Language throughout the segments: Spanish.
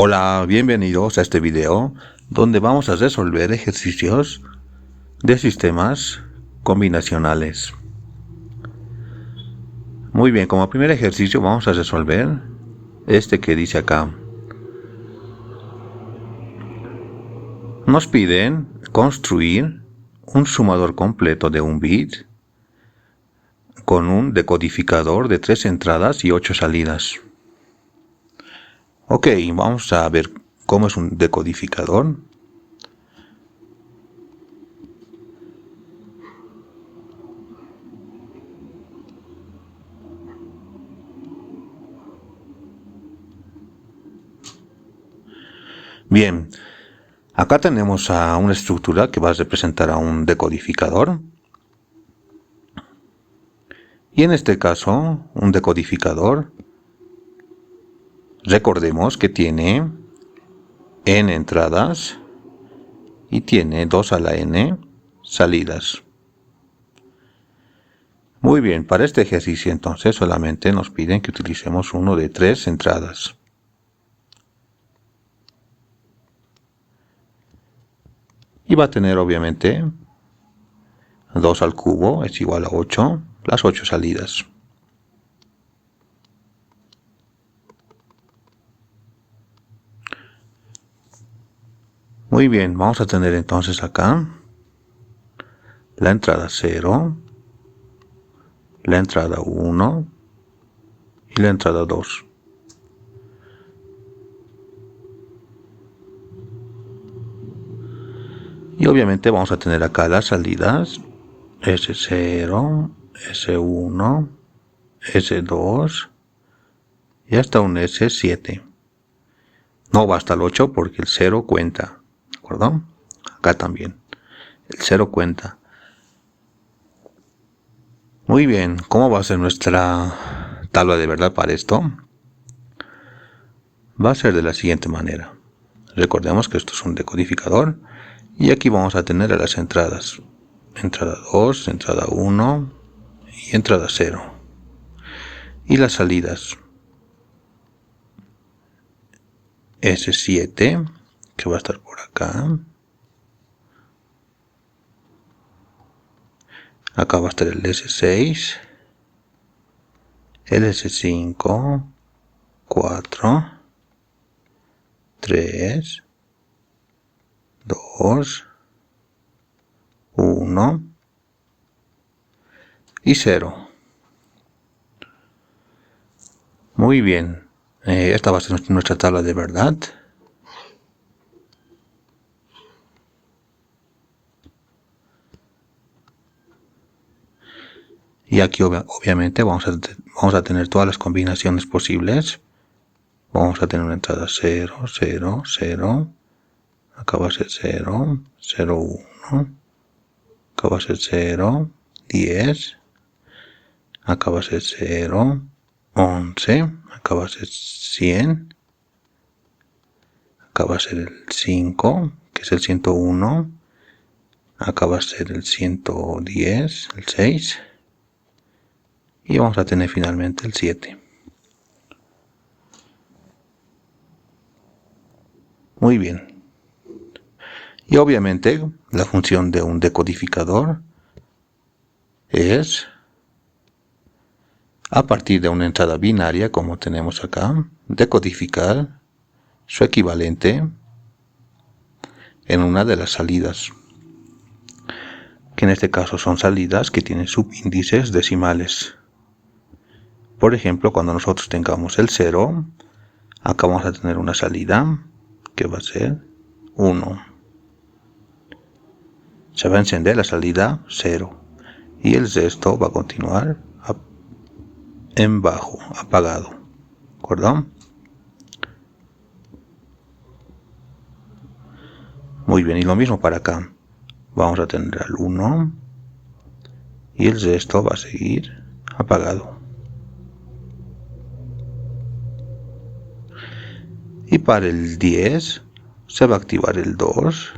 Hola, bienvenidos a este video donde vamos a resolver ejercicios de sistemas combinacionales. Muy bien, como primer ejercicio vamos a resolver este que dice acá. Nos piden construir un sumador completo de un bit con un decodificador de 3 entradas y 8 salidas. Ok, vamos a ver cómo es un decodificador. Bien, acá tenemos a una estructura que va a representar a un decodificador. Y en este caso, un decodificador, recordemos que tiene n entradas y tiene 2 a la n salidas. Muy bien, para este ejercicio entonces solamente nos piden que utilicemos uno de 3 entradas. Y va a tener obviamente 2 al cubo es igual a 8, las 8 salidas. Muy bien, vamos a tener entonces acá la entrada 0, la entrada 1 y la entrada 2. Y obviamente vamos a tener acá las salidas S0, S1, S2 y hasta un S7. No va hasta el 8 porque el 0 cuenta, ¿de acuerdo? Acá también, el 0 cuenta. Muy bien, ¿cómo va a ser nuestra tabla de verdad para esto? Va a ser de la siguiente manera. Recordemos que esto es un decodificador y aquí vamos a tener a las entradas. Entrada 2, entrada 1 y entrada 0. Y las salidas. S7, que va a estar por acá. Acá va a estar el S6, el S5, 4, 3, 2, 1 y 0. Muy bien, esta va a ser nuestra tabla de verdad. Y aquí obviamente vamos a tener todas las combinaciones posibles. Vamos a tener una entrada 0, 0, 0. Acá va a ser 0, 0, 1. Acá va a ser 0, 10. Acá va a ser 0, 11. Acá va a ser 100. Acá va a ser el 5, que es el 101. Acá va a ser el 110, el 6. Y vamos a tener finalmente el 7. Muy bien. Y obviamente la función de un decodificador es, a partir de una entrada binaria como tenemos acá, decodificar su equivalente en una de las salidas, que en este caso son salidas que tienen subíndices decimales. Por ejemplo, cuando nosotros tengamos el 0, acá vamos a tener una salida que va a ser 1. Se va a encender la salida 0 y el resto va a continuar en bajo, apagado. ¿De acuerdo? Muy bien, y lo mismo para acá. Vamos a tener al 1 y el resto va a seguir apagado. Y para el 10 se va a activar el 2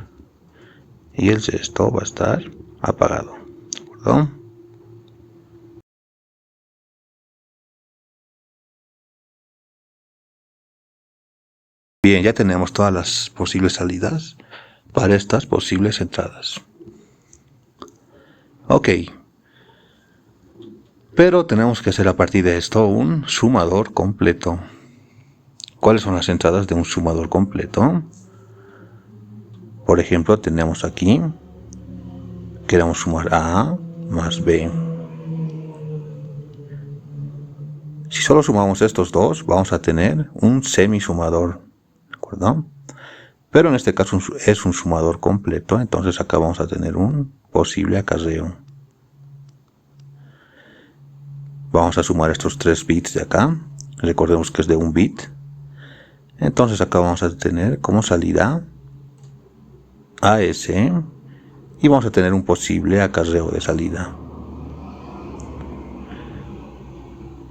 y el resto va a estar apagado. ¿De acuerdo? Bien, ya tenemos todas las posibles salidas para estas posibles entradas. Ok. Pero tenemos que hacer a partir de esto un sumador completo. ¿Cuáles son las entradas de un sumador completo? Por ejemplo, tenemos aquí, queremos sumar A más B. Si solo sumamos estos dos, vamos a tener un semisumador, ¿de acuerdo? Pero en este caso es un sumador completo, entonces acá vamos a tener un posible acarreo. Vamos a sumar estos 3 bits de acá, recordemos que es de un bit. Entonces acá vamos a tener como salida AS y vamos a tener un posible acarreo de salida.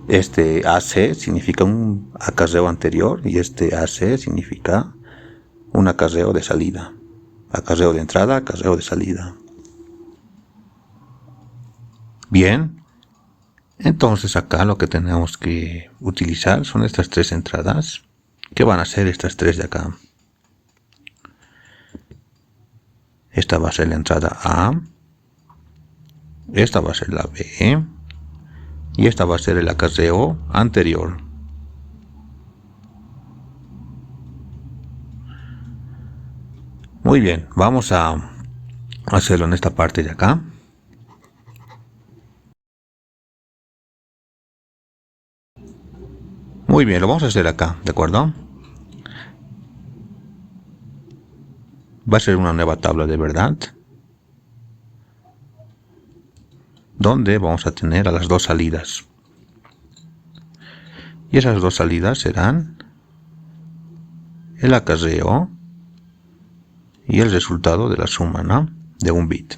Este AC significa un acarreo anterior y este AC significa un acarreo de salida. Acarreo de entrada, acarreo de salida. Bien, entonces acá lo que tenemos que utilizar son estas 3 entradas. ¿Qué van a ser estas 3 de acá? Esta va a ser la entrada A, esta va a ser la B y esta va a ser el acarreo anterior. Muy bien, vamos a hacerlo en esta parte de acá. Muy bien, lo vamos a hacer acá, ¿de acuerdo? Va a ser una nueva tabla de verdad, donde vamos a tener a las 2 salidas. Y esas 2 salidas serán el acarreo y el resultado de la suma, ¿no? De un bit.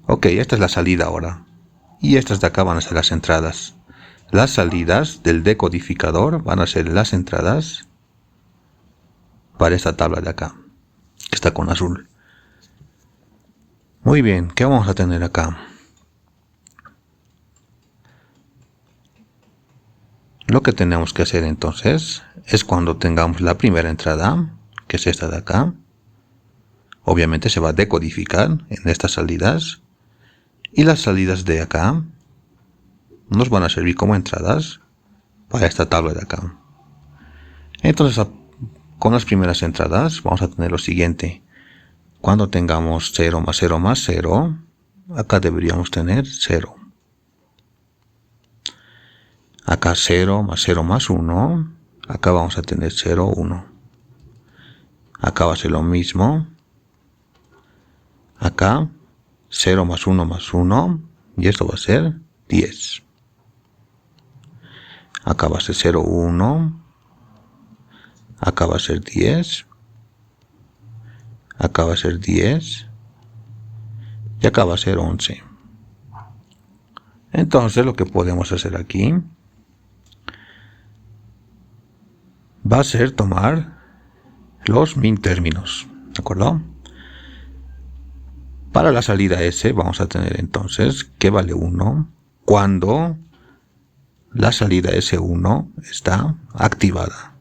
Ok, esta es la salida ahora. Y estas de acá van a ser las entradas. Las salidas del decodificador van a ser las entradas para esta tabla de acá, que está con azul. Muy bien, ¿qué vamos a tener acá? Lo que tenemos que hacer entonces es cuando tengamos la primera entrada, que es esta de acá, obviamente se va a decodificar en estas salidas y las salidas de acá nos van a servir como entradas para esta tabla de acá. Entonces con las primeras entradas vamos a tener lo siguiente. Cuando tengamos 0 más 0 más 0, acá deberíamos tener 0. Acá 0 más 0 más 1, acá vamos a tener 0, 1. Acá va a ser lo mismo. Acá 0 más 1 más 1, y esto va a ser 10. Acá va a ser 0, 1. Acá va a ser 10. Acá va a ser 10. Y acá va a ser 11. Entonces lo que podemos hacer aquí va a ser tomar los min términos, ¿de acuerdo? Para la salida S vamos a tener entonces que vale 1 cuando la salida S1 está activada.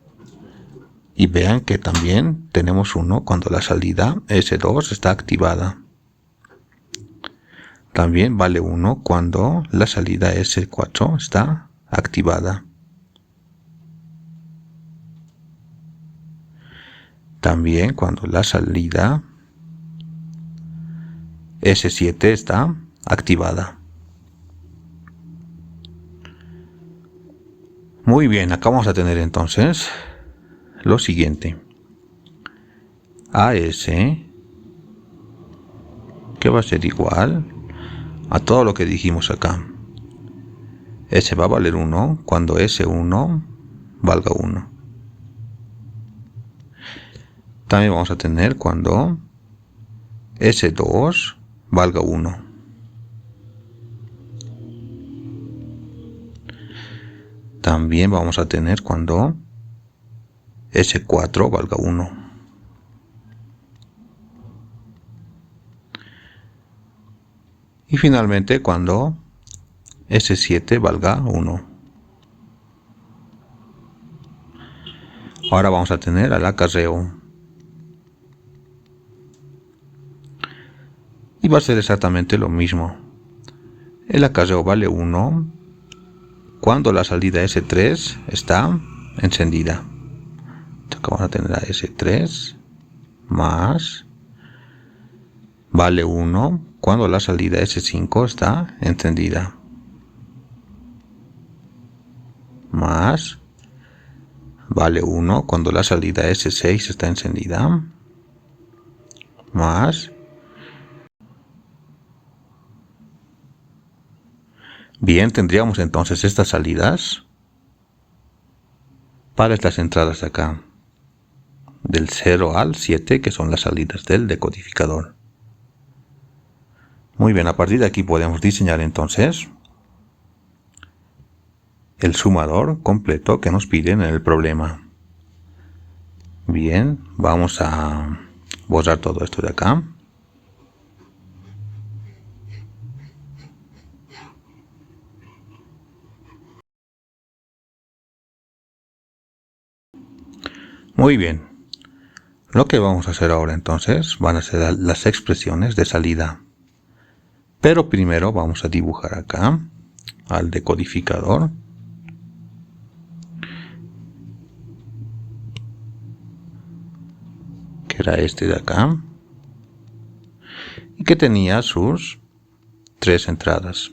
Y vean que también tenemos 1 cuando la salida S2 está activada. También vale 1 cuando la salida S4 está activada. También cuando la salida S7 está activada. Muy bien, acá vamos a tener entonces lo siguiente. AS, que va a ser igual a todo lo que dijimos acá. S va a valer 1 cuando S1 valga 1. También vamos a tener cuando S2 valga 1. También vamos a tener cuando S4 valga 1. Y finalmente cuando S7 valga 1. Ahora vamos a tener al acarreo. Y va a ser exactamente lo mismo. El acarreo vale 1 cuando la salida S3 está encendida. Entonces vamos a tener a S3 más vale 1 cuando la salida S5 está encendida, más vale 1 cuando la salida S6 está encendida, más bien, tendríamos entonces estas salidas para estas entradas de acá, del 0 al 7, que son las salidas del decodificador. Muy bien, a partir de aquí podemos diseñar entonces el sumador completo que nos piden en el problema. Bien, vamos a borrar todo esto de acá. Muy bien. Lo que vamos a hacer ahora entonces van a ser las expresiones de salida. Pero primero vamos a dibujar acá al decodificador. Que era este de acá. Y que tenía sus 3 entradas.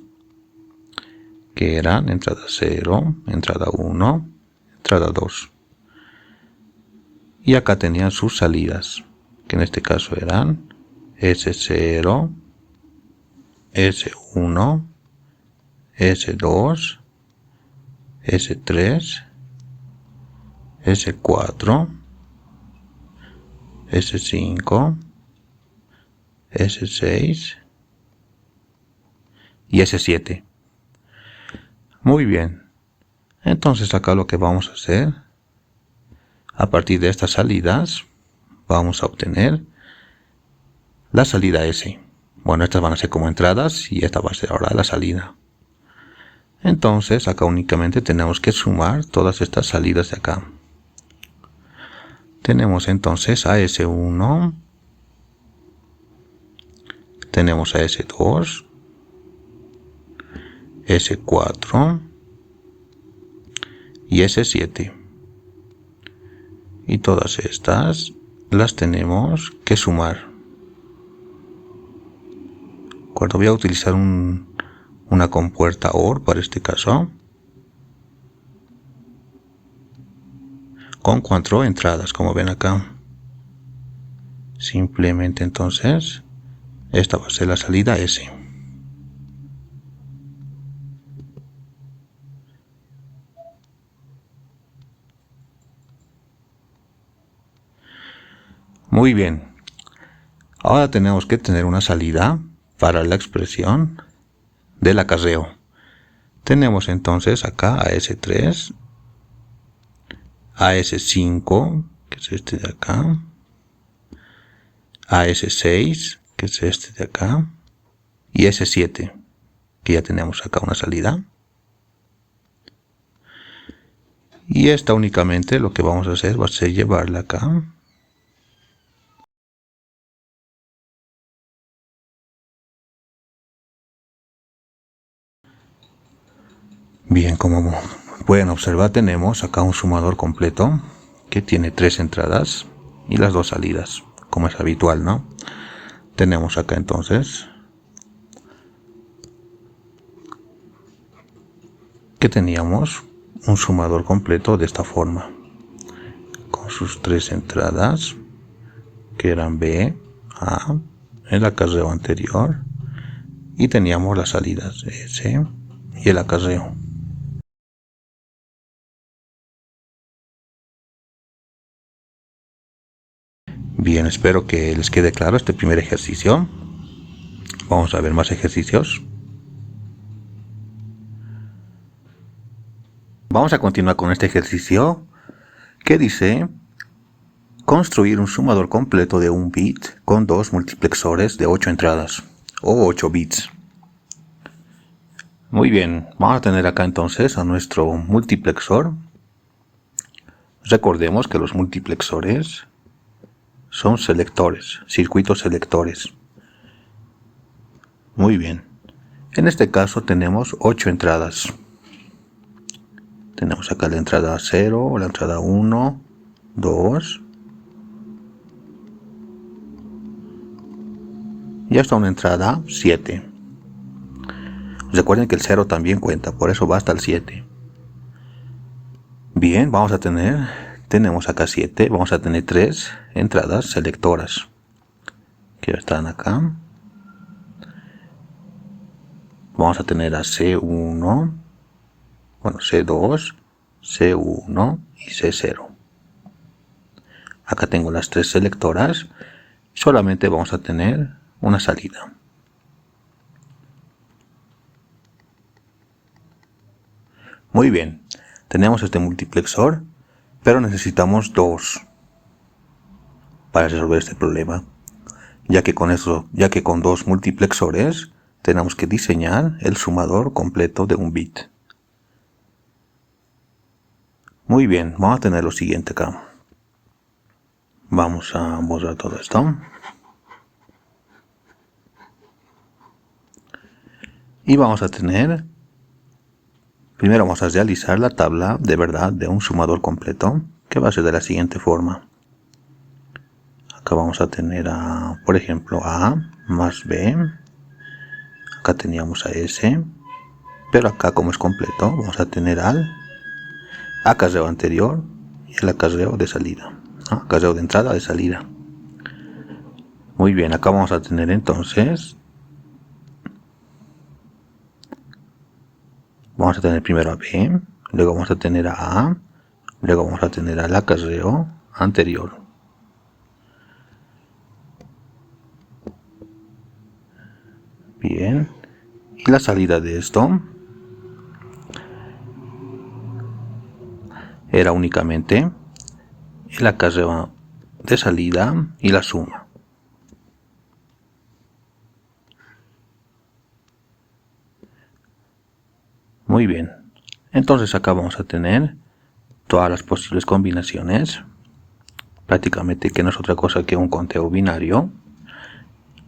Que eran entrada 0, entrada 1, entrada 2. Y acá tenían sus salidas, que en este caso eran S0, S1, S2, S3, S4, S5, S6 y S7. Muy bien, entonces acá lo que vamos a hacer, a partir de estas salidas, vamos a obtener la salida S. Bueno, estas van a ser como entradas y esta va a ser ahora la salida. Entonces acá únicamente tenemos que sumar todas estas salidas de acá. Tenemos entonces a S1, tenemos a S2, S4 y S7. Y todas estas las tenemos que sumar. ¿De acuerdo? Voy a utilizar una compuerta OR para este caso, con 4 entradas, como ven acá. Simplemente entonces esta va a ser la salida S. Muy bien, ahora tenemos que tener una salida para la expresión del acarreo. Tenemos entonces acá a S3, a S5, que es este de acá, a S6, que es este de acá, y S7, que ya tenemos acá una salida. Y esta únicamente lo que vamos a hacer va a ser llevarla acá. Bien, como pueden observar, tenemos acá un sumador completo que tiene 3 entradas y las 2 salidas, como es habitual, ¿no? Tenemos acá entonces que teníamos un sumador completo de esta forma, con sus 3 entradas, que eran B, A, el acarreo anterior, y teníamos las salidas S y el acarreo. Bien, espero que les quede claro este primer ejercicio. Vamos a ver más ejercicios. Vamos a continuar con este ejercicio que dice construir un sumador completo de 1 bit con 2 multiplexores de 8 entradas o 8 bits. Muy bien, vamos a tener acá entonces a nuestro multiplexor Recordemos que los multiplexores son selectores, circuitos selectores. Muy bien. En este caso tenemos 8 entradas. Tenemos acá la entrada 0, la entrada 1, 2. Y hasta una entrada 7. Recuerden que el 0 también cuenta, por eso va hasta el 7. Bien, tenemos acá 7, vamos a tener 3 entradas selectoras que están acá. Vamos a tener a C1, bueno, C2, C1 y C0. Acá tengo las 3 selectoras, solamente vamos a tener una salida. Muy bien, tenemos este multiplexor, pero necesitamos 2 para resolver este problema, ya que con 2 multiplexores tenemos que diseñar el sumador completo de un bit. Muy bien, vamos a tener lo siguiente acá. Vamos a borrar todo esto. Y vamos a tener, primero vamos a realizar la tabla de verdad de un sumador completo, que va a ser de la siguiente forma. Acá vamos a tener a, por ejemplo, A más B. Acá teníamos a S, pero acá como es completo, vamos a tener al acarreo anterior y el acarreo de salida, ¿no? Acarreo de entrada, de salida. Muy bien, acá vamos a tener entonces, vamos a tener primero a B, luego vamos a tener a A, luego vamos a tener al acarreo anterior. Bien, y la salida de esto era únicamente el acarreo de salida y la suma. Muy bien, entonces acá vamos a tener todas las posibles combinaciones, prácticamente que no es otra cosa que un conteo binario.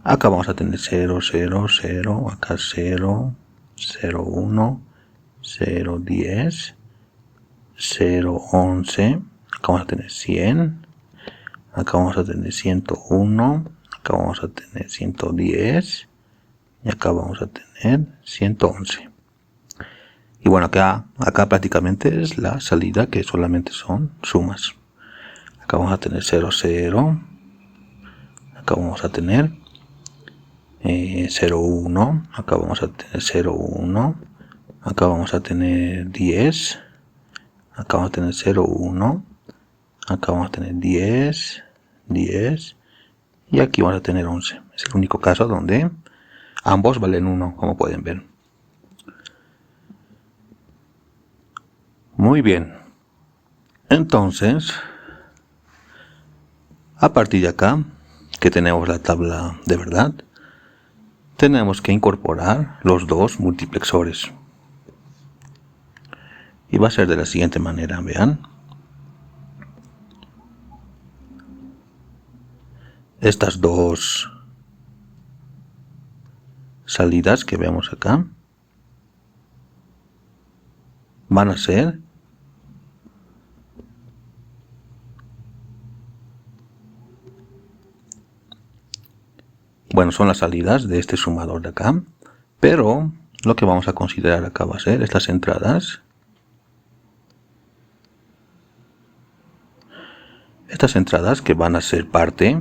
Acá vamos a tener 0, 0, 0, acá 0, 0, 1, 0, 10, 0, 11, acá vamos a tener 100, acá vamos a tener 101, acá vamos a tener 110 y acá vamos a tener 111. Y bueno, acá prácticamente es la salida, que solamente son sumas. Acá vamos a tener 0, 0, acá vamos a tener 0, 1, acá vamos a tener 0, 1, acá vamos a tener 10, acá vamos a tener 0, 1, acá vamos a tener 10, 10 y aquí vamos a tener 11. Es el único caso donde ambos valen 1, como pueden ver. Muy bien, entonces a partir de acá que tenemos la tabla de verdad, tenemos que incorporar los 2 multiplexores y va a ser de la siguiente manera. Vean, estas 2 salidas que vemos acá van a ser son las salidas de este sumador de acá, pero lo que vamos a considerar acá va a ser estas entradas. Estas entradas que van a ser parte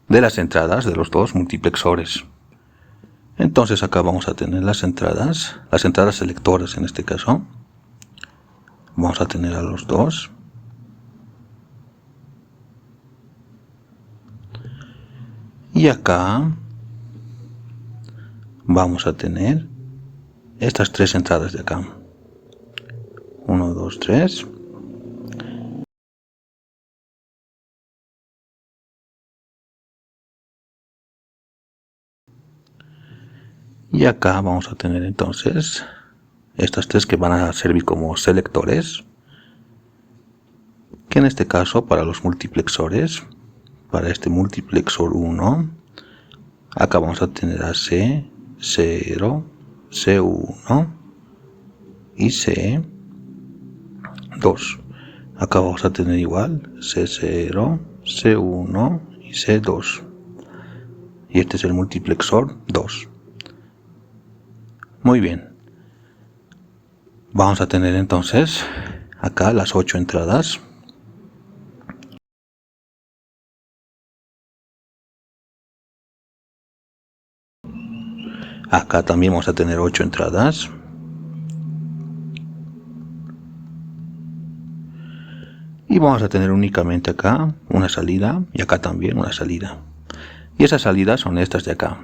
de las entradas de los 2 multiplexores. Entonces acá vamos a tener las entradas selectoras en este caso. Vamos a tener a los 2. Y acá vamos a tener estas 3 entradas de acá. 1, 2, 3. Y acá vamos a tener entonces estas 3 que van a servir como selectores. que en este caso para los multiplexores, para este multiplexor 1, acá vamos a tener a C0, C1 y C2. Acá vamos a tener igual C0, C1 y C2. Y este es el multiplexor 2. Muy bien. Vamos a tener entonces acá las 8 entradas. Acá también vamos a tener 8 entradas. Y vamos a tener únicamente acá una salida y acá también una salida. Y esas salidas son estas de acá.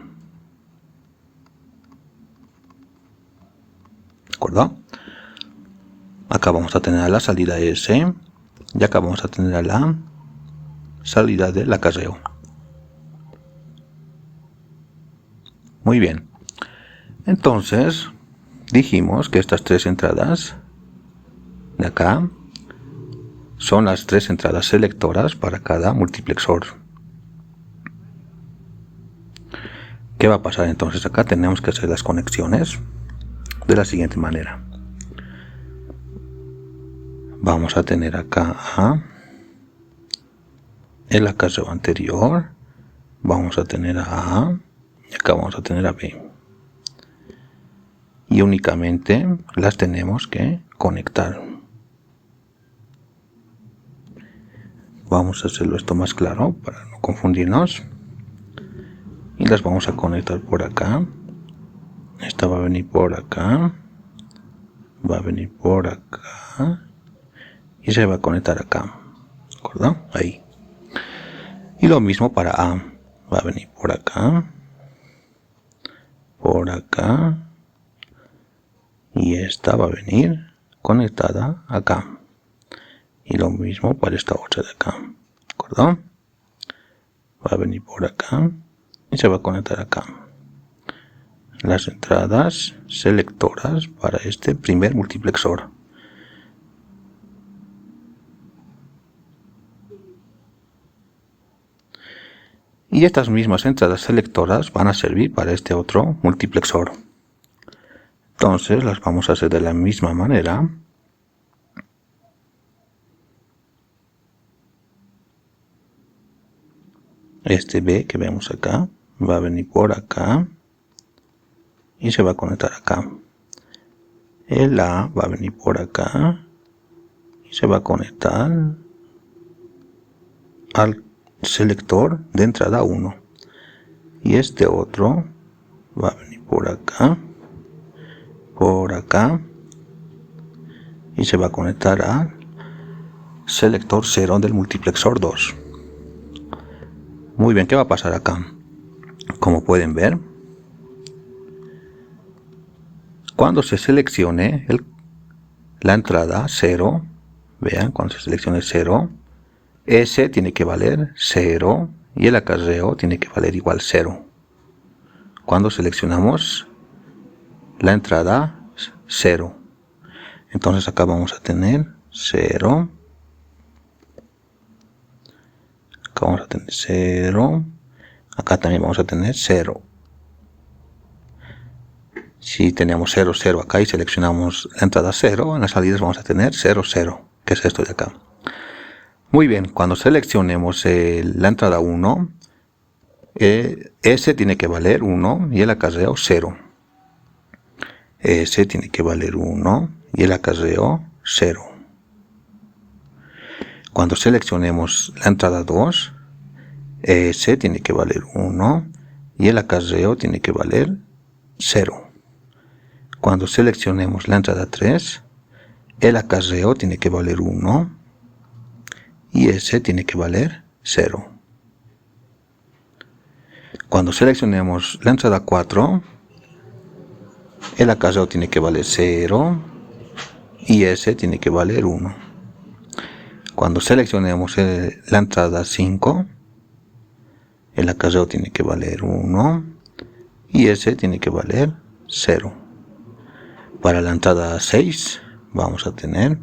¿De acuerdo? Acá vamos a tener a la salida S y acá vamos a tener a la salida del acarreo. Muy bien. Entonces, dijimos que estas 3 entradas de acá son las 3 entradas selectoras para cada multiplexor. ¿Qué va a pasar entonces? Acá tenemos que hacer las conexiones de la siguiente manera. Vamos a tener acá a el acarreo anterior, vamos a tener a A y acá vamos a tener a B. Y únicamente las tenemos que conectar. Vamos a hacerlo esto más claro para no confundirnos. Y las vamos a conectar por acá. Esta va a venir por acá. Va a venir por acá. Y se va a conectar acá. ¿De acuerdo? Ahí. Y lo mismo para A. Va a venir por acá. Por acá. Y esta va a venir conectada acá. Y lo mismo para esta otra de acá. ¿De acuerdo? Va a venir por acá. Y se va a conectar acá. Las entradas selectoras para este primer multiplexor. Y estas mismas entradas selectoras van a servir para este otro multiplexor. Entonces las vamos a hacer de la misma manera. Este B que vemos acá va a venir por acá y se va a conectar acá. El A va a venir por acá y se va a conectar al selector de entrada 1. Y este otro va a venir por acá y se va a conectar al selector 0 del multiplexor 2. Muy bien, ¿qué va a pasar acá? Como pueden ver, cuando se seleccione la entrada 0, vean, cuando se seleccione 0, S tiene que valer 0 y el acarreo tiene que valer igual 0. Cuando seleccionamos la entrada 0, entonces acá vamos a tener 0. Acá vamos a tener 0. Acá también vamos a tener 0. Si tenemos 0, 0 acá y seleccionamos la entrada 0, en las salidas vamos a tener 0, 0, que es esto de acá. Muy bien, cuando seleccionemos la entrada 1, S tiene que valer 1 y el acarreo 0. S tiene que valer 1 y el acarreo 0. Cuando seleccionemos la entrada 2, S tiene que valer 1 y el acarreo tiene que valer 0. Cuando seleccionemos la entrada 3, el acarreo tiene que valer 1 y S tiene que valer 0. Cuando seleccionemos la entrada 4, el acarreo tiene que valer 0 y S tiene que valer 1. Cuando seleccionemos la entrada 5, el acarreo tiene que valer 1 y S tiene que valer 0. Para la entrada 6 vamos a tener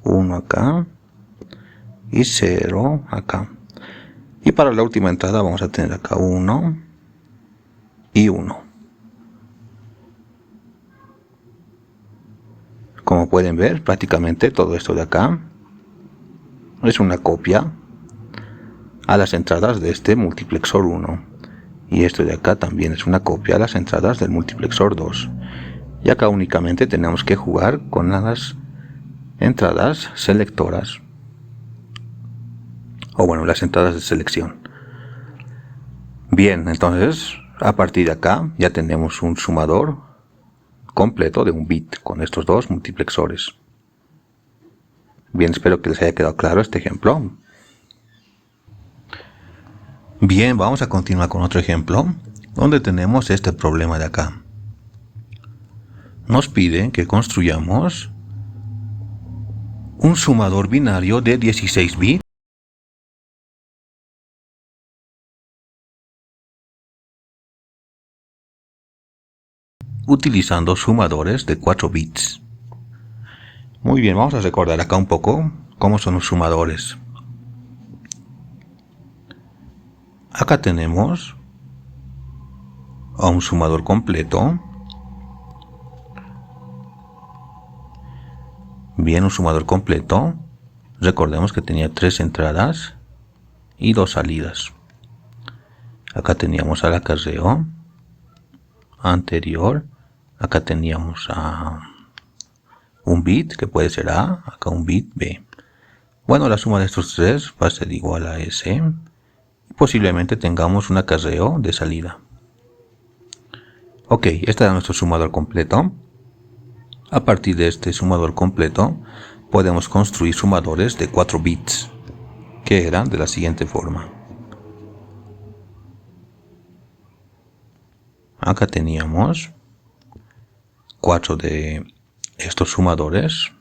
1 acá y 0 acá. Y para la última entrada vamos a tener acá 1 y 1. Como pueden ver, prácticamente todo esto de acá es una copia a las entradas de este multiplexor 1. Y esto de acá también es una copia a las entradas del multiplexor 2. Y acá únicamente tenemos que jugar con las entradas selectoras. O bueno, las entradas de selección. Bien, entonces a partir de acá ya tenemos un sumador completo de un bit con estos dos multiplexores. Bien, espero que les haya quedado claro este ejemplo. Bien, vamos a continuar con otro ejemplo donde tenemos este problema de acá. Nos pide que construyamos un sumador binario de 16 bits utilizando sumadores de 4 bits. Muy bien, vamos a recordar acá un poco cómo son los sumadores. Acá tenemos a un sumador completo. Bien, un sumador completo. Recordemos que tenía 3 entradas y 2 salidas. Acá teníamos al acarreo anterior. Acá teníamos a un bit que puede ser A, acá un bit B. Bueno, la suma de estos tres va a ser igual a S. Y posiblemente tengamos un acarreo de salida. Ok, este era nuestro sumador completo. A partir de este sumador completo podemos construir sumadores de 4 bits que eran de la siguiente forma. Acá teníamos 4 de estos sumadores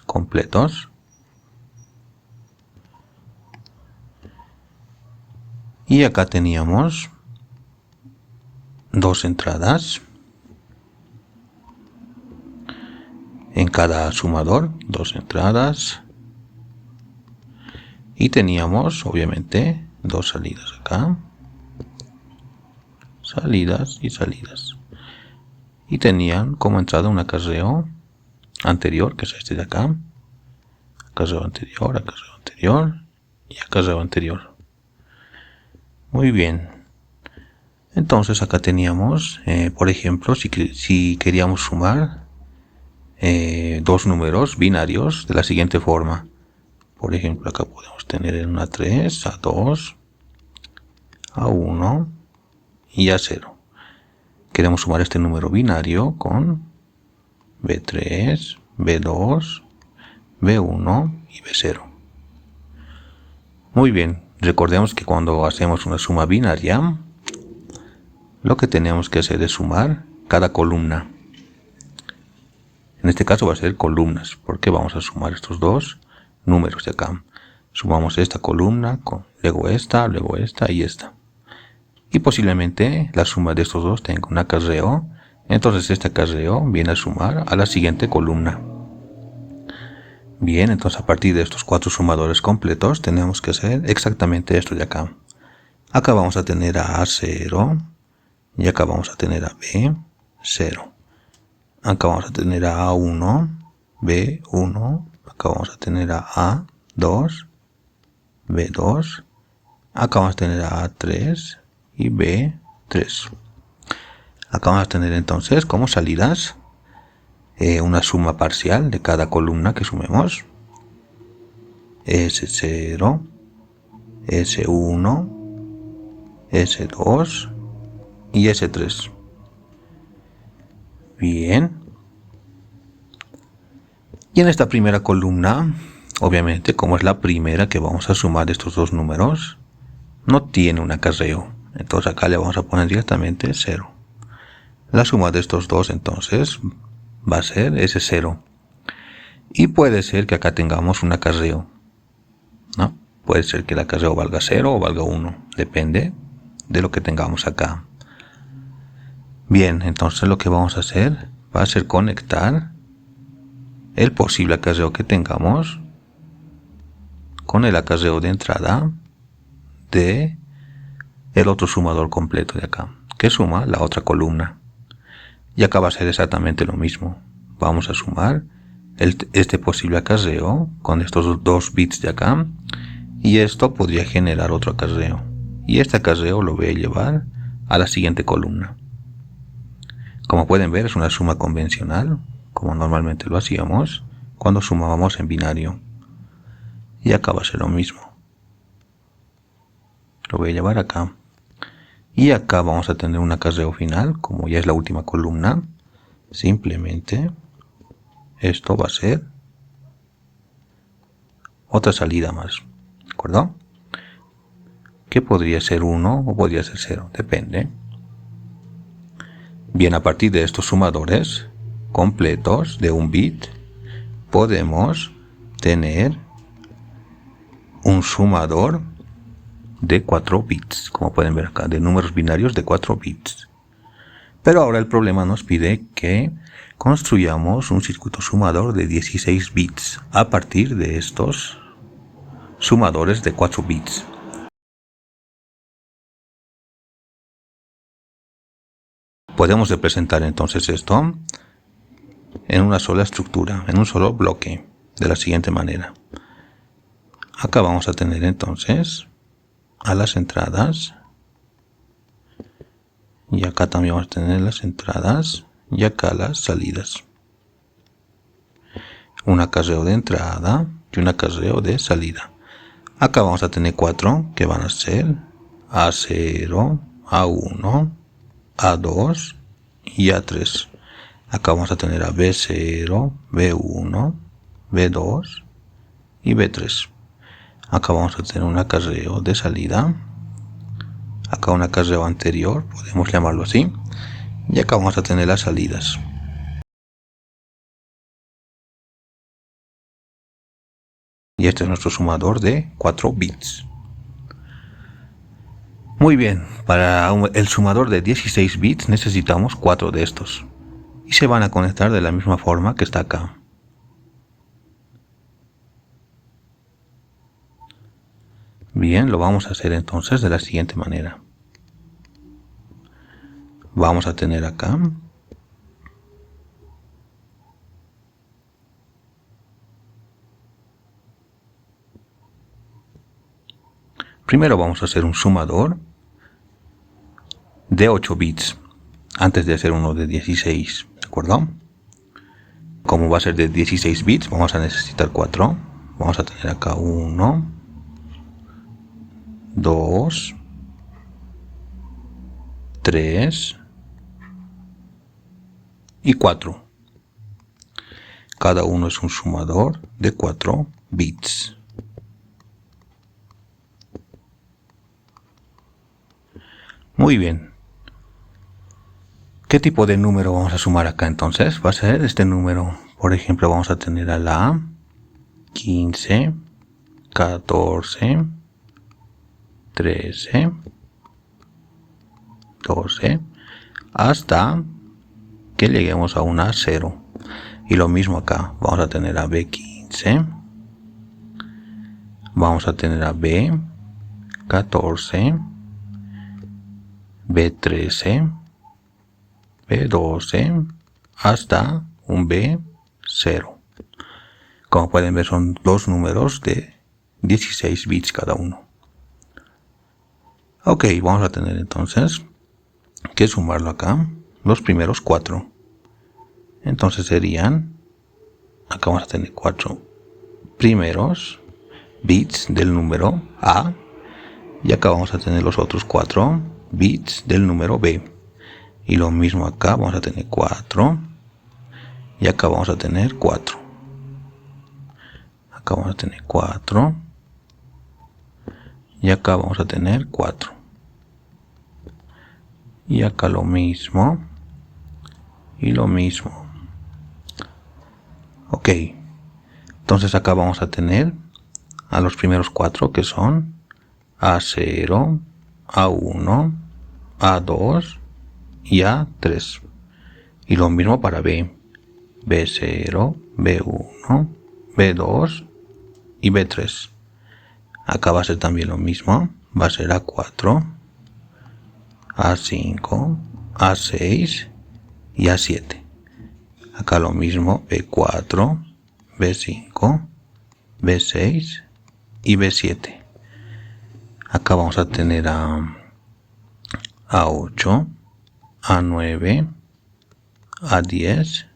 completos y acá teníamos 2 entradas en cada sumador, 2 entradas, y teníamos obviamente 2 salidas acá, salidas y salidas, y tenían como entrada un acarreo anterior, que es este de acá, acarreo anterior y acarreo anterior. Muy bien, entonces acá teníamos por ejemplo, si queríamos sumar 2 números binarios de la siguiente forma. Por ejemplo, acá podemos tener una 3, a 2, a 1 y a 0. Queremos sumar este número binario con B3, B2, B1 y B0. Muy bien, recordemos que cuando hacemos una suma binaria, lo que tenemos que hacer es sumar cada columna. En este caso va a ser columnas, porque vamos a sumar estos dos números de acá. Sumamos esta columna, luego esta y esta. Y posiblemente la suma de estos dos tenga un acarreo. Entonces este acarreo viene a sumar a la siguiente columna. Bien, entonces a partir de estos 4 sumadores completos tenemos que hacer exactamente esto de acá. Acá vamos a tener a A0 y acá vamos a tener a B0. Acá vamos a tener a A1, B1, acá vamos a tener a A2, B2, acá vamos a tener a A3 y B3. Acá vamos a tener entonces como salidas una suma parcial de cada columna que sumemos. S0, S1, S2 y S3. Bien. Y en esta primera columna, obviamente, como es la primera que vamos a sumar de estos dos números, no tiene un acarreo. Entonces acá le vamos a poner directamente 0. La suma de estos dos entonces va a ser ese 0. Y puede ser que acá tengamos un acarreo, ¿no? Puede ser que el acarreo valga 0 o valga 1. Depende de lo que tengamos acá. Bien, entonces lo que vamos a hacer va a ser conectar el posible acarreo que tengamos con el acarreo de entrada de el otro sumador completo de acá, que suma la otra columna. Y acá va a ser exactamente lo mismo. Vamos a sumar este posible acarreo con estos 2 bits de acá, y esto podría generar otro acarreo, y este acarreo lo voy a llevar a la siguiente columna. Como pueden ver, es una suma convencional, como normalmente lo hacíamos cuando sumábamos en binario, y acá va a ser lo mismo. Lo voy a llevar acá, y acá vamos a tener un acarreo final. Como ya es la última columna, simplemente esto va a ser otra salida más, ¿de acuerdo? Que podría ser 1 o podría ser 0, depende. Bien, a partir de estos sumadores completos de un bit, podemos tener un sumador de 4 bits, como pueden ver acá, de números binarios de 4 bits. Pero ahora el problema nos pide que construyamos un circuito sumador de 16 bits a partir de estos sumadores de 4 bits. Podemos representar entonces esto en una sola estructura, en un solo bloque, de la siguiente manera. Acá vamos a tener entonces a las entradas, y acá también vamos a tener las entradas, y acá las salidas. Un acarreo de entrada y un acarreo de salida. Acá vamos a tener 4 que van a ser A0, A1, A2 y A3. Acá vamos a tener a B0, B1, B2 y B3. Acá vamos a tener un acarreo de salida. Acá un acarreo anterior, podemos llamarlo así. Y acá vamos a tener las salidas. Y este es nuestro sumador de 4 bits. Muy bien, para el sumador de 16 bits necesitamos 4 de estos. Y se van a conectar de la misma forma que está acá. Bien, lo vamos a hacer entonces de la siguiente manera. Vamos a tener acá primero vamos a hacer un sumador de 8 bits antes de hacer uno de 16, ¿de acuerdo? Como va a ser de 16 bits, vamos a necesitar 4. Vamos a tener acá 1, 2, 3 y 4. Cada uno es un sumador de 4 bits. Muy bien. ¿Qué tipo de número vamos a sumar acá entonces? Va a ser este número. Por ejemplo, vamos a tener a la 15, 14, 13, 12, hasta que lleguemos a una 0. Y lo mismo acá. Vamos a tener a B15. Vamos a tener a B14. B13. B12 hasta un B0. Como pueden ver, son dos números de 16 bits cada uno. Ok, vamos a tener entonces que sumarlo acá, los primeros 4. Entonces serían, acá vamos a tener 4 primeros bits del número A, y acá vamos a tener los otros 4 bits del número B. Y lo mismo acá, vamos a tener 4. Y acá vamos a tener 4. Acá vamos a tener 4. Y acá vamos a tener 4. Y acá lo mismo. Y lo mismo. Ok. Entonces acá vamos a tener a los primeros 4 que son A0, A1, A2 y A3. Y lo mismo para B. B0, B1, B2 y B3. Acá va a ser también lo mismo, va a ser A4, A5, A6 y A7. Acá lo mismo, B4, B5, B6 y B7. Acá vamos a tener A8, A9, A10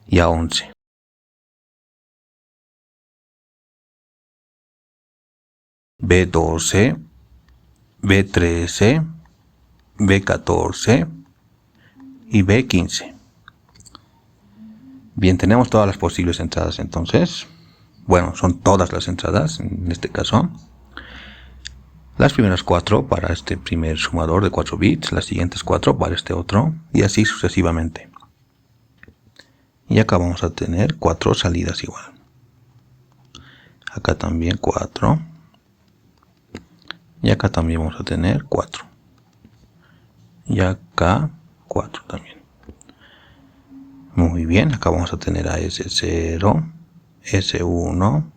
y A11. B12, B13, B14 y B15. Bien, tenemos todas las posibles entradas entonces. Bueno, son todas las entradas en este caso. Las primeras 4 para este primer sumador de 4 bits, las siguientes 4 para este otro y así sucesivamente. Y acá vamos a tener 4 salidas igual. Acá también 4. Y acá también vamos a tener 4. Y acá 4 también. Muy bien, acá vamos a tener a S0, S1,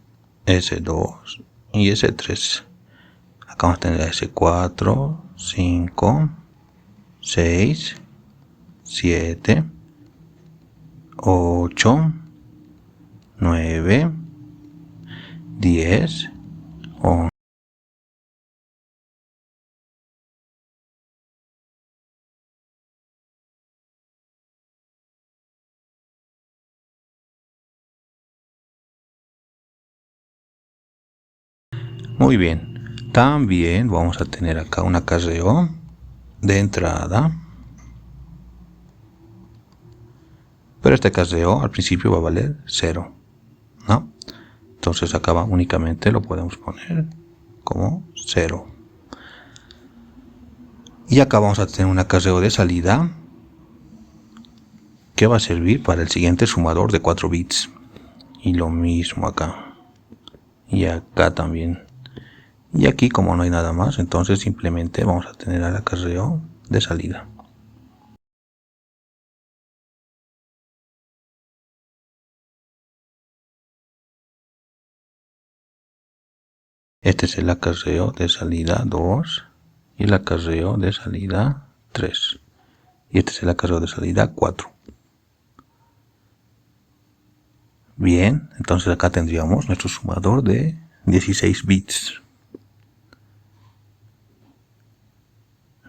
S2 y S3. Acá vamos a tener a S4, 5, 6, 7, 8, 9, 10, 11. Muy bien, también vamos a tener acá un acarreo de entrada, pero este acarreo al principio va a valer 0, ¿no? Entonces acá únicamente lo podemos poner como 0. Y acá vamos a tener un acarreo de salida que va a servir para el siguiente sumador de 4 bits. Y lo mismo acá. Y acá también. Y aquí, como no hay nada más, entonces simplemente vamos a tener el acarreo de salida. Este es el acarreo de salida 2 y el acarreo de salida 3. Y este es el acarreo de salida 4. Bien, entonces acá tendríamos nuestro sumador de 16 bits.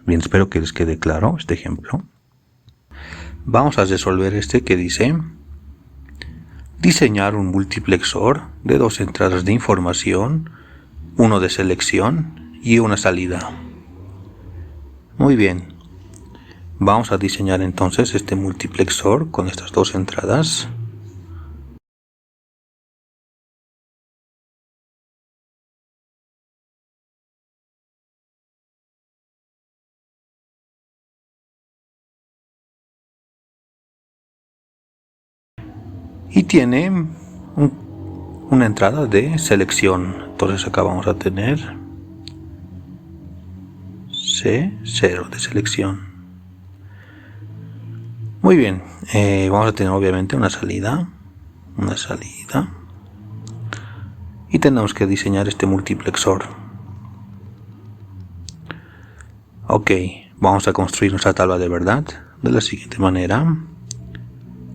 Bien, espero que les quede claro este ejemplo. Vamos a resolver este que dice: diseñar un multiplexor de 2 entradas de información, uno de selección y una salida. Muy bien, vamos a diseñar entonces este multiplexor con estas 2 entradas. Y tiene una entrada de selección. Entonces acá vamos a tener C0 de selección. Muy bien, vamos a tener obviamente una salida. Y tenemos que diseñar este multiplexor. Ok, vamos a construir nuestra tabla de verdad de la siguiente manera.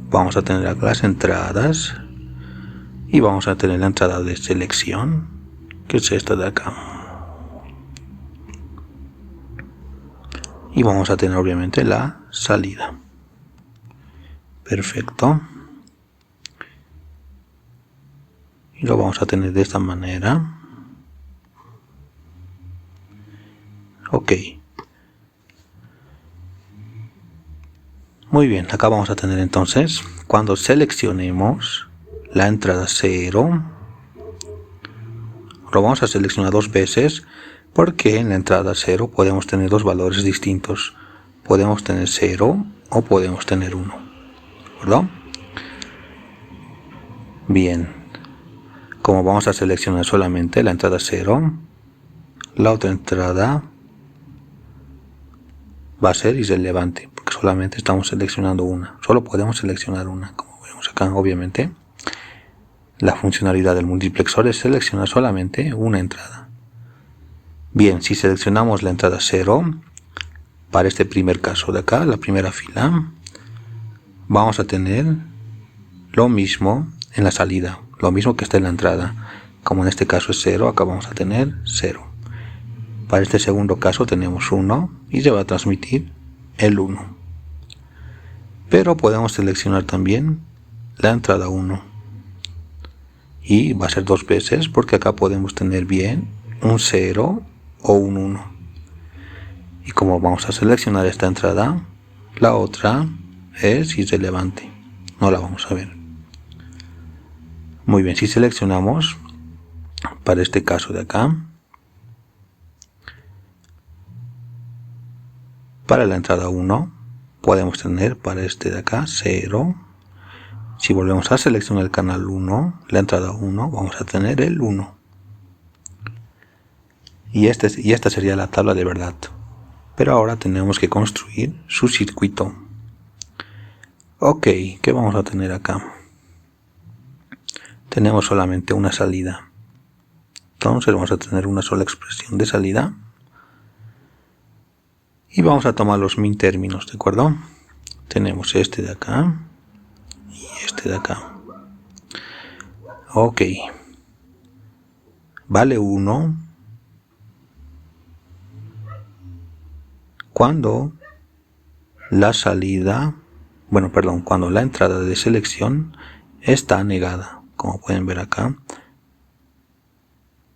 Vamos a tener acá las entradas y vamos a tener la entrada de selección, que es esta de acá. Y vamos a tener obviamente la salida. Perfecto. Y lo vamos a tener de esta manera. Ok. Muy bien, acá vamos a tener entonces, cuando seleccionemos la entrada 0, lo vamos a seleccionar 2 veces, porque en la entrada 0 podemos tener 2 valores distintos. Podemos tener 0 o podemos tener 1. ¿De acuerdo? Bien. Como vamos a seleccionar solamente la entrada 0, la otra entrada va a ser irrelevante, porque solamente estamos seleccionando una. Solo podemos seleccionar una, como vemos acá, obviamente. La funcionalidad del multiplexor es seleccionar solamente una entrada. Bien, si seleccionamos la entrada 0, para este primer caso de acá, la primera fila, vamos a tener lo mismo en la salida, lo mismo que está en la entrada. Como en este caso es 0, acá vamos a tener 0. Para este segundo caso tenemos 1 y se va a transmitir el 1. Pero podemos seleccionar también la entrada 1. Y va a ser dos veces porque acá podemos tener bien un 0 o un 1. Y como vamos a seleccionar esta entrada, la otra es irrelevante. No la vamos a ver. Muy bien, si seleccionamos para este caso de acá, para la entrada 1, podemos tener para este de acá 0. Si volvemos a seleccionar el canal 1, la entrada 1, vamos a tener el 1. Y esta sería la tabla de verdad. Pero ahora tenemos que construir su circuito. Ok, ¿qué vamos a tener acá? Tenemos solamente una salida. Entonces vamos a tener una sola expresión de salida. Y vamos a tomar los min términos, ¿de acuerdo? Tenemos este de acá y este de acá. Ok. Vale 1 cuando la salida, cuando la entrada de selección está negada, como pueden ver acá.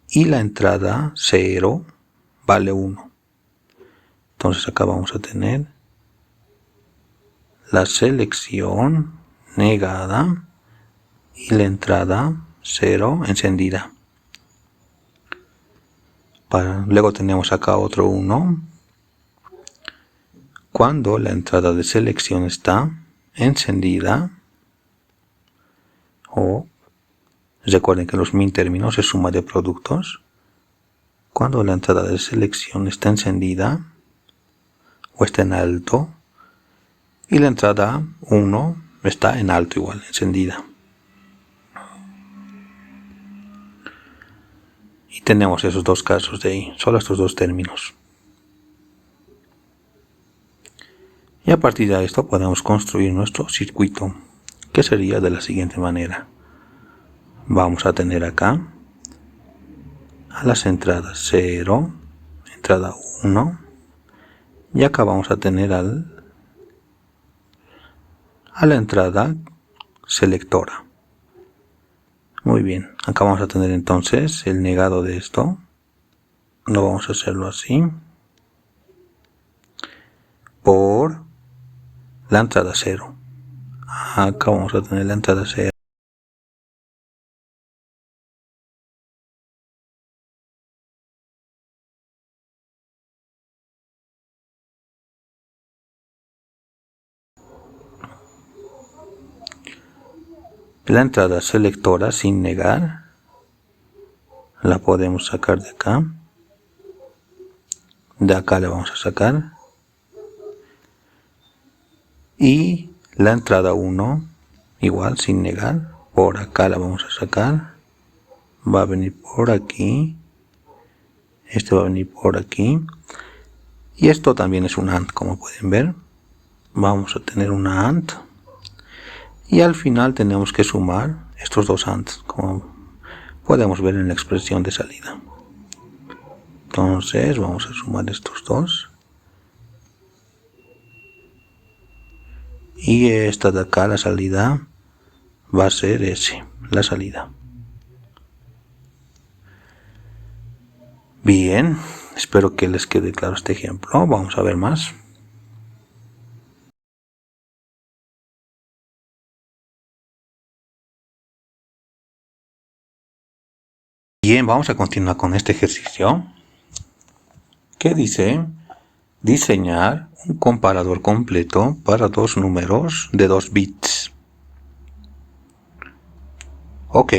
Y la entrada 0 vale 1. Entonces acá vamos a tener la selección negada y la entrada 0 encendida. Luego tenemos acá otro 1 cuando la entrada de selección está encendida, o recuerden que los min términos es suma de productos. Cuando la entrada de selección está encendida o está en alto y la entrada 1 está en alto igual, encendida. Y tenemos esos dos casos de ahí, solo estos dos términos. Y a partir de esto podemos construir nuestro circuito, que sería de la siguiente manera. Vamos a tener acá a las entradas 0, entrada 1, y acá vamos a tener a la entrada selectora. Muy bien, acá vamos a tener entonces el negado de esto. Lo vamos a hacerlo así. Por la entrada 0. Acá vamos a tener la entrada 0. La entrada selectora sin negar la podemos sacar de acá. De acá la vamos a sacar. Y la entrada 1 igual sin negar. Por acá la vamos a sacar. Va a venir por aquí. Este va a venir por aquí. Y esto también es un AND, como pueden ver. Vamos a tener una AND. Y al final tenemos que sumar estos dos ANDs, como podemos ver en la expresión de salida. Entonces vamos a sumar estos dos. Y esta de acá, la salida, va a ser S, la salida. Bien, espero que les quede claro este ejemplo. Vamos a ver más. Bien, vamos a continuar con este ejercicio que dice diseñar un comparador completo para dos números de 2 bits. Ok,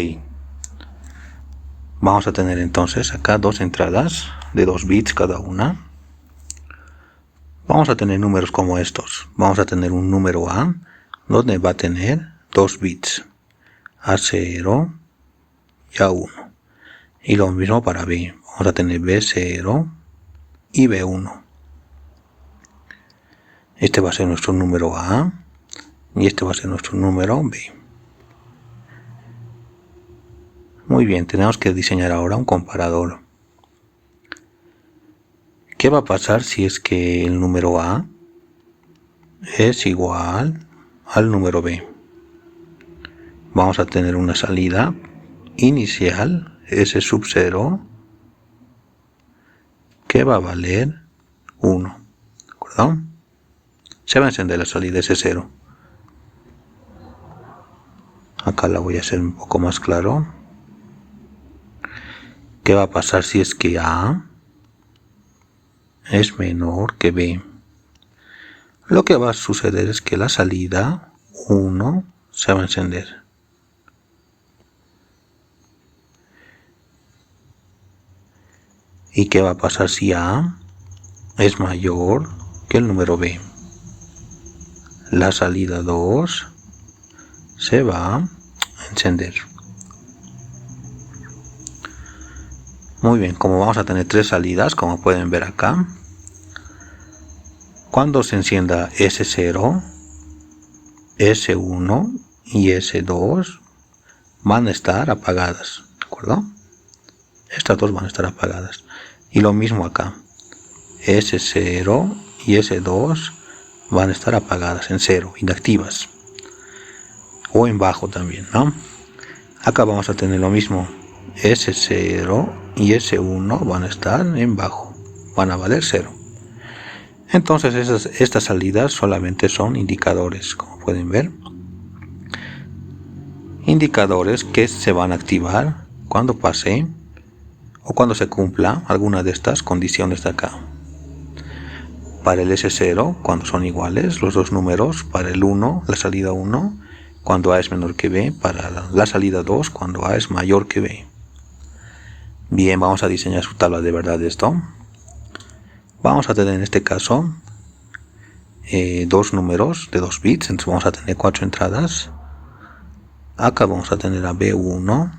vamos a tener entonces acá dos entradas de 2 bits cada una. Vamos a tener números como estos. Vamos a tener un número A donde va a tener 2 bits, A0 y A1. Y lo mismo para B. Vamos a tener B0 y B1. Este va a ser nuestro número A y este va a ser nuestro número B. Muy bien, tenemos que diseñar ahora un comparador. ¿Qué va a pasar si es que el número A es igual al número B? Vamos a tener una salida inicial, S sub 0, que va a valer 1. ¿De acuerdo? Se va a encender la salida S0. Acá la voy a hacer un poco más claro. ¿Qué va a pasar si es que A es menor que B? Lo que va a suceder es que la salida 1 se va a encender. ¿Y qué va a pasar si A es mayor que el número B? La salida 2 se va a encender. Muy bien, como vamos a tener tres salidas, como pueden ver acá, cuando se encienda S0, S1 y S2 van a estar apagadas, ¿de acuerdo? Estas dos van a estar apagadas. Y lo mismo acá, S0 y S2 van a estar apagadas en cero, inactivas. O en bajo también, ¿no? Acá vamos a tener lo mismo, S0 y S1 van a estar en bajo, van a valer 0. Entonces estas salidas solamente son indicadores, como pueden ver. Indicadores que se van a activar cuando pase o cuando se cumpla alguna de estas condiciones de acá. Para el S0, cuando son iguales los dos números, para el 1, la salida 1, cuando A es menor que B, para la salida 2, cuando A es mayor que B. Bien, vamos a diseñar su tabla de verdad de esto. Vamos a tener en este caso dos números de 2 bits, entonces vamos a tener 4 entradas. Acá vamos a tener a B1,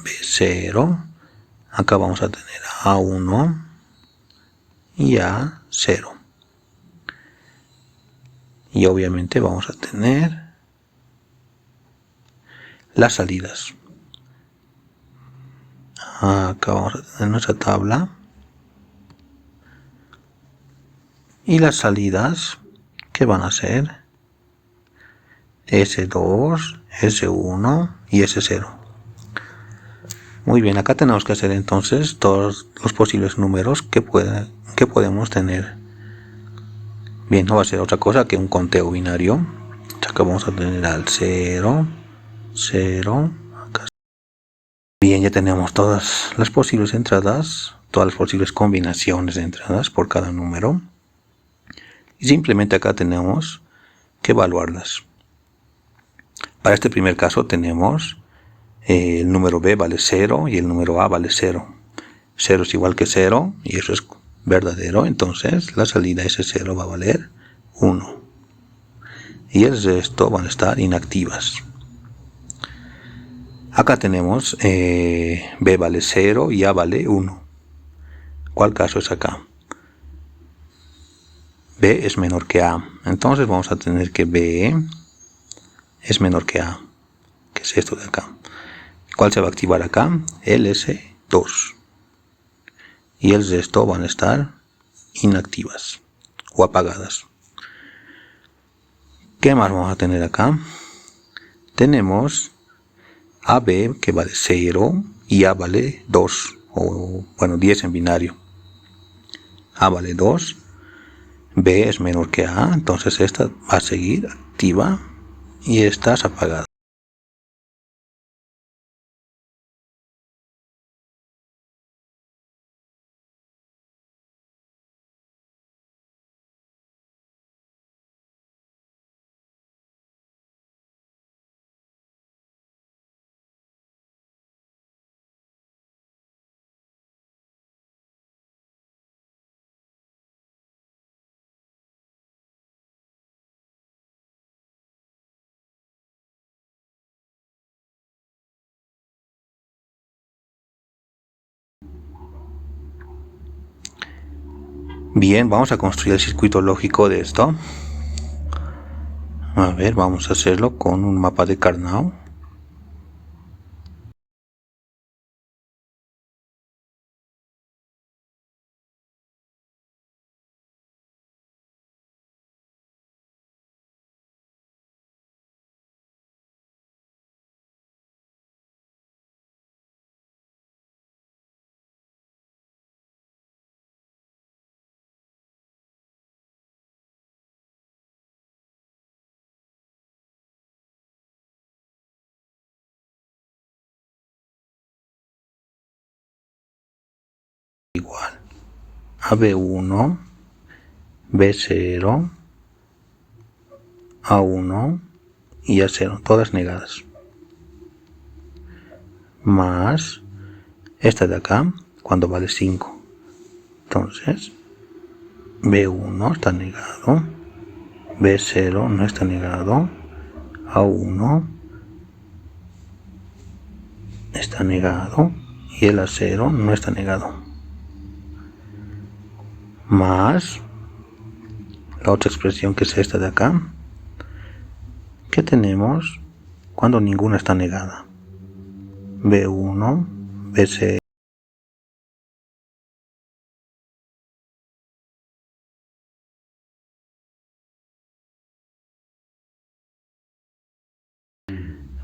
B0, acá vamos a tener a A1 y A0. Y obviamente vamos a tener las salidas. Acá vamos a tener nuestra tabla. Y las salidas que van a ser S2, S1 y S0. Muy bien, acá tenemos que hacer entonces todos los posibles números que podemos tener. Bien, no va a ser otra cosa que un conteo binario. Acá vamos a tener al 0, 0, acá. Bien, ya tenemos todas las posibles entradas, todas las posibles combinaciones de entradas por cada número. Y simplemente acá tenemos que evaluarlas. Para este primer caso tenemos el número B vale 0 y el número A vale 0. 0 es igual que 0 y eso es verdadero, entonces la salida S0 va a valer 1. Y el resto van a estar inactivas. Acá tenemos B vale 0 y A vale 1. ¿Cuál caso es acá? B es menor que A. Entonces vamos a tener que B es menor que A, que es esto de acá. ¿Cuál se va a activar acá? El S2. Y el resto van a estar inactivas o apagadas. ¿Qué más vamos a tener acá? Tenemos AB que vale 0 y A vale 2, o bueno, 10 en binario. A vale 2, B es menor que A, entonces esta va a seguir activa y esta es apagada. Bien, vamos a construir el circuito lógico de esto. A ver, vamos a hacerlo con un mapa de Karnaugh. Igual a B1, B0, A1 y A0, todas negadas. Más esta de acá, cuando vale 5. Entonces, B1 está negado, B0 no está negado, A1 está negado y el A0 no está negado. Más la otra expresión, que es esta de acá, que tenemos cuando ninguna está negada. B1, B0.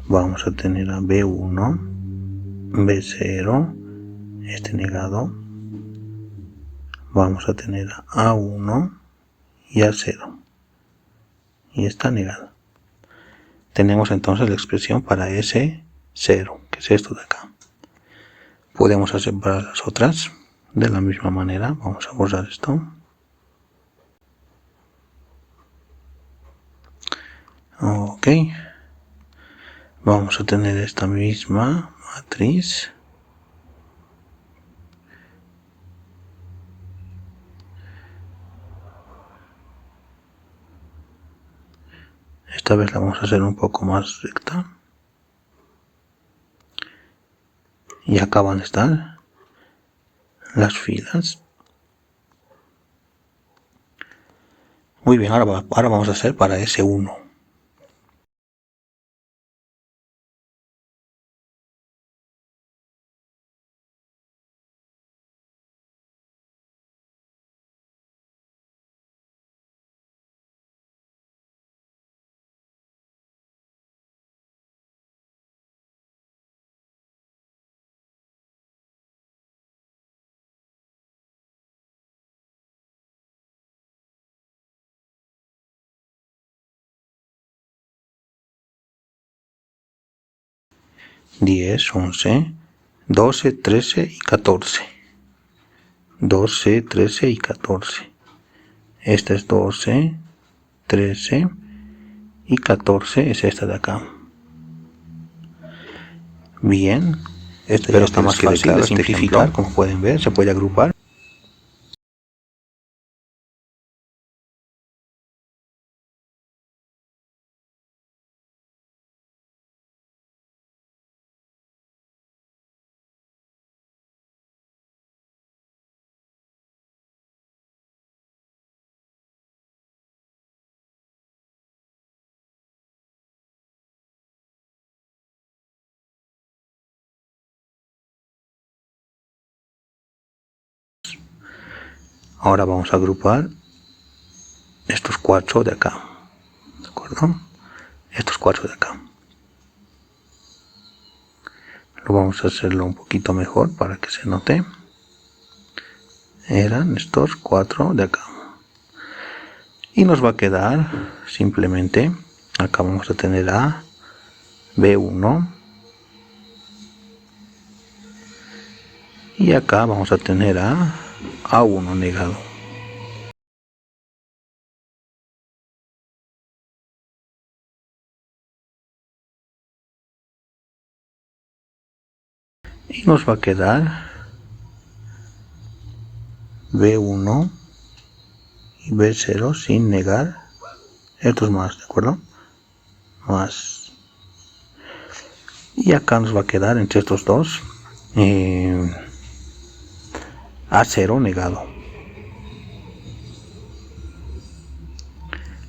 Vamos a tener a B1, B0, este negado. Vamos a tener a A1 y A0. Y está negado. Tenemos entonces la expresión para S0, que es esto de acá. Podemos hacer para las otras de la misma manera. Vamos a borrar esto. Ok. Vamos a tener esta misma matriz. Esta vez la vamos a hacer un poco más recta. Y acá van a estar las filas. Muy bien, ahora vamos a hacer para S1. Diez, 11, 12, 13 y 14. 12, 13 y 14. Esta es 12, 13 y 14 es esta de acá. Bien, pero está más fácil de simplificar. Como pueden ver, se puede agrupar. Ahora vamos a agrupar estos 4 de acá, ¿de acuerdo? Estos 4 de acá. Lo vamos a hacerlo un poquito mejor para que se note. Eran estos 4 de acá. Y nos va a quedar simplemente, acá vamos a tener a B1. Y acá vamos a tener a A1 negado. Y nos va a quedar B1 y B0 sin negar estos más, ¿de acuerdo? Más. Y acá nos va a quedar entre estos dos A0 negado.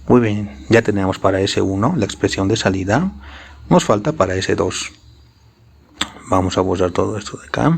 Muy bien, ya tenemos para S1 la expresión de salida. Nos falta para S2. Vamos a borrar todo esto de acá.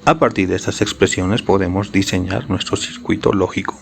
A partir de estas expresiones podemos diseñar nuestro circuito lógico.